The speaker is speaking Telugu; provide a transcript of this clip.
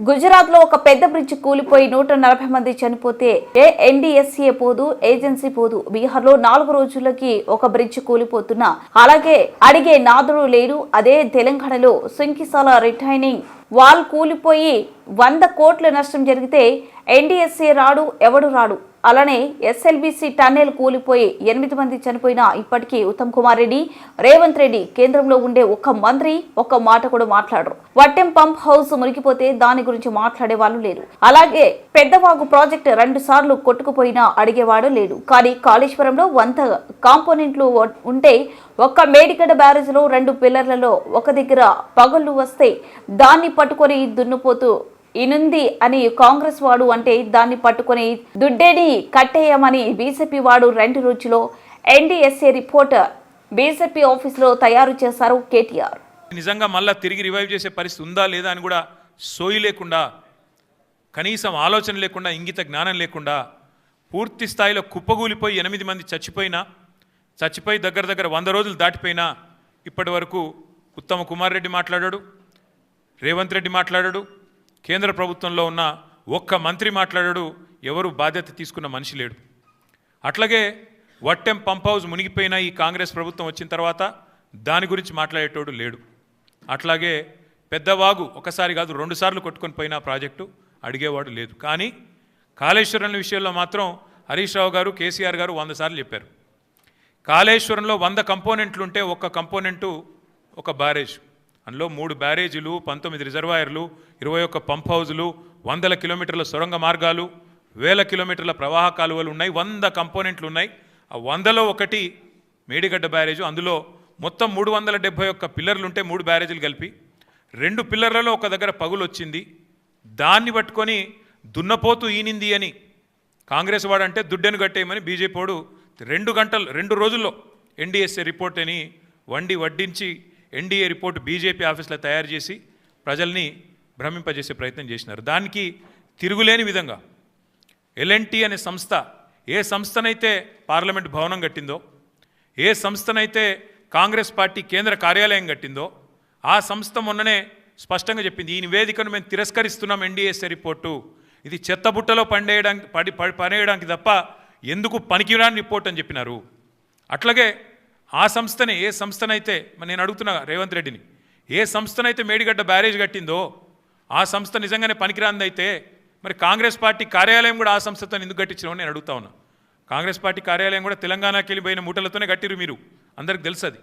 గుజరాత్ లో ఒక పెద్ద బ్రిడ్జ్ కూలిపోయి 140 మంది చనిపోతే ఎన్డీఎస్ఏ పోదు, ఏజెన్సీ పోదు. బీహార్ లో 4 రోజులకి ఒక బ్రిడ్జ్ కూలిపోతున్నా అలాగే అడిగే నాదుడు లేడు. అదే తెలంగాణలో సుంకిసాల రిటైనింగ్ వాల్ కూలిపోయి 100 కోట్ల నష్టం జరిగితే ఎన్డీఎస్ఏ రాడు, ఎవడు రాడు. అలానే ఎస్ఎల్బీసీ టన్నెల్ కూలిపోయి 8 మంది చనిపోయినా ఇప్పటికీ ఉత్తమ్ కుమార్ రెడ్డి, రేవంత్ రెడ్డి కేంద్రంలో ఉండే ఒక్క మంత్రి ఒక్క మాట కూడా మాట్లాడరు. వట్టెం పంప్ హౌస్ మునిగిపోతే దాని గురించి మాట్లాడే వాళ్ళు లేరు. అలాగే పెద్దవాగు ప్రాజెక్టు 2 సార్లు కొట్టుకుపోయినా అడిగేవాడు లేడు. కానీ కాళేశ్వరంలో 100 కాంపోనెంట్లు ఉంటే ఒక్క మేడిగడ్డ బ్యారేజ్ లో 2 పిల్లర్లలో ఒక దగ్గర పగుళ్లు వస్తే దాన్ని పట్టుకొని దున్నుపోతూ ఇనుంది అని కాంగ్రెస్ వాడు అంటే దాన్ని పట్టుకొని దుడ్డేని కట్టేయమని బీజేపీ వాడు 2 రోజుల్లో ఎన్డీఎస్ఏ రిపోర్ట్ బీజేపీ ఆఫీసులో తయారు చేశారు కేటీఆర్. నిజంగా మళ్ళా తిరిగి రివైవ్ చేసే పరిస్థితి ఉందా లేదా అని కూడా సోయి లేకుండా, కనీసం ఆలోచన లేకుండా, ఇంగిత జ్ఞానం లేకుండా పూర్తి స్థాయిలో కుప్పగూలిపోయి 8 మంది చచ్చిపోయి దగ్గర 100 రోజులు దాటిపోయినా ఇప్పటి వరకు ఉత్తమ్ కుమార్ రెడ్డి మాట్లాడాడు, రేవంత్ రెడ్డి మాట్లాడాడు, కేంద్ర ప్రభుత్వంలో ఉన్న ఒక్క మంత్రి మాట్లాడాడు. ఎవరు బాధ్యత తీసుకున్న మనిషి లేడు. అట్లాగే వట్టెం పంప్ హౌస్ మునిగిపోయిన ఈ కాంగ్రెస్ ప్రభుత్వం వచ్చిన తర్వాత దాని గురించి మాట్లాడేటోడు లేడు. అట్లాగే పెద్దవాగు ఒకసారి కాదు 2 సార్లు కొట్టుకొని పోయిన ప్రాజెక్టు అడిగేవాడు లేదు. కానీ కాళేశ్వరం విషయంలో మాత్రం హరీష్ రావు గారు, కేసీఆర్ గారు 100 సార్లు చెప్పారు. కాళేశ్వరంలో 100 కంపోనెంట్లు ఉంటే ఒక్క కంపోనెంటు ఒక బ్యారేజ్, అందులో 3 బ్యారేజీలు, 19 రిజర్వాయర్లు, 21 పంప్ హౌజులు, 100 కిలోమీటర్ల సొరంగ మార్గాలు, 1000 కిలోమీటర్ల ప్రవాహ కాలువలు ఉన్నాయి. 100 కంపోనెంట్లు ఉన్నాయి. ఆ 100లో ఒకటి మేడిగడ్డ బ్యారేజు. అందులో మొత్తం 371 పిల్లర్లు ఉంటే 3 బ్యారేజీలు కలిపి 2 పిల్లర్లలో ఒక దగ్గర పగులు వచ్చింది. దాన్ని పట్టుకొని దున్నపోతూ ఈనింది అని కాంగ్రెస్ వాడంటే దుడ్డెను కట్టేయమని బీజేపీ వాడు 2 రోజుల్లో ఎన్డీఎస్ఏ రిపోర్ట్ అని వడ్డించి ఎన్డీఏ రిపోర్టు బీజేపీ ఆఫీస్లో తయారు చేసి ప్రజల్ని భ్రమింపజేసే ప్రయత్నం చేసినారు. దానికి తిరుగులేని విధంగా ఎల్ఎన్టీ అనే సంస్థ ఏ సంస్థనైతే పార్లమెంట్ భవనం కట్టిందో, ఏ సంస్థనైతే కాంగ్రెస్ పార్టీ కేంద్ర కార్యాలయం కట్టిందో ఆ సంస్థ మొన్ననే స్పష్టంగా చెప్పింది, ఈ నివేదికను మేము తిరస్కరిస్తున్నాం. ఎన్డీఎస్ఏ రిపోర్టు ఇది చెత్తబుట్టలో పడేయడానికి తప్ప ఎందుకు పనికిరాని రిపోర్ట్ అని చెప్పినారు. అట్లాగే ఆ సంస్థనే, ఏ సంస్థనైతే నేను అడుగుతున్నా రేవంత్ రెడ్డిని, ఏ సంస్థనైతే మేడిగడ్డ బ్యారేజ్ కట్టిందో ఆ సంస్థ నిజంగానే పనికిరాందైతే మరి కాంగ్రెస్ పార్టీ కార్యాలయం కూడా ఆ సంస్థతో ఎందుకు కట్టించినామని నేను అడుగుతా ఉన్నా. కాంగ్రెస్ పార్టీ కార్యాలయం కూడా తెలంగాణకి వెళ్ళిపోయిన మూటలతోనే కట్టిరు, మీరు అందరికి తెలుసు అది.